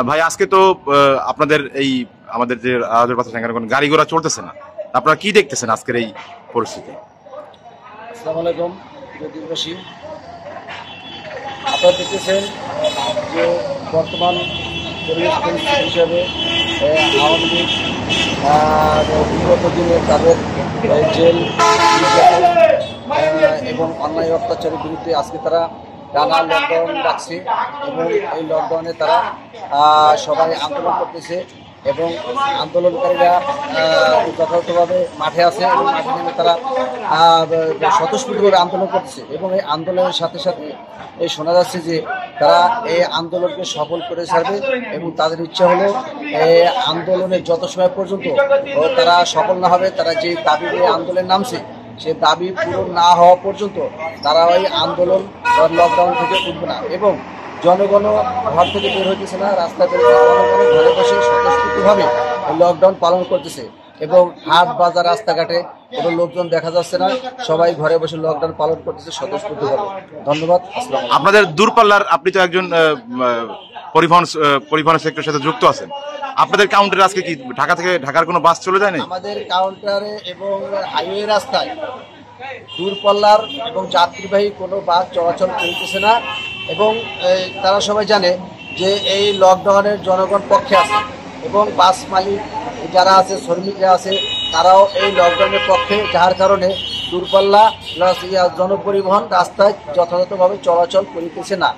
ভাই আজকে তো আপনাদের এই আমাদের যে আওয়াজের পাশে গাড়ি ঘোড়া চলতেছে না, আপনারা কি দেখতেছেন আজকের এই পরিস্থিতি? আসসালামু আলাইকুম দেশবাসী, আপনারা দেখতেছেন যে বর্তমান পরিবেশ পরিস্থিতি হিসাবে আওয়ামী লীগ বিগত দিনে তাদের জেল এবং অন্যায় অত্যাচারের বিরুদ্ধে আজকে তারা টানা লকডাউন রাখছে এবং এই লকডাউনে তারা সবাই আন্দোলন করতেছে এবং আন্দোলনকারীরা যথাযথভাবে মাঠে আছে এবং মাঠে নেমে তারা স্বতঃস্ফূর্তভাবে আন্দোলন করতেছে এবং এই আন্দোলনের সাথে সাথে এই শোনা যাচ্ছে যে তারা এই আন্দোলনকে সফল করে ছাড়বে এবং তাদের ইচ্ছা হলো এই আন্দোলনের যত সময় পর্যন্ত তারা সফল না হবে, তারা যে দাবি নিয়ে আন্দোলনে নামছে সে দাবি পূরণ না হওয়া পর্যন্ত তারা ওই আন্দোলন লকডাউন থেকে উঠবে না এবং জনগণ ঘর থেকে বের হইতেছে না, রাস্তায় বের হচ্ছে, জনগণ ঘরে বসে স্বতঃস্ফূর্তভাবে লকডাউন পালন করতেছে এবং হাট বাজার রাস্তাঘাটে কোনো লোকজন দেখা যাচ্ছে না, সবাই ঘরে বসে লকডাউন পালন করতেছে স্বতঃস্ফূর্তভাবে। ধন্যবাদ। আপনাদের দূরপাল্লার, আপনি তো একজন পরিবহন সেক্টরের সাথে যুক্ত আছেন, আপনাদের কাউন্টারে আজকে কি ঢাকা থেকে ঢাকার কোনো বাস চলে যায় না? আমাদের কাউন্টারে এবং হাইওয়ে রাস্তায় দূরপাল্লার এবং যাত্রীবাহী কোনো বাস চলাচল করতেছে না এবং তারা সবাই জানে যে এই লকডাউনের জনগণ পক্ষে আছে এবং বাস মালিক যারা আছে, শ্রমিকরা আছে, তারাও এই লকডাউনের পক্ষে, যার কারণে দূরপাল্লা জনপরিবহন রাস্তায় যথাযথভাবে চলাচল করিতেছে না।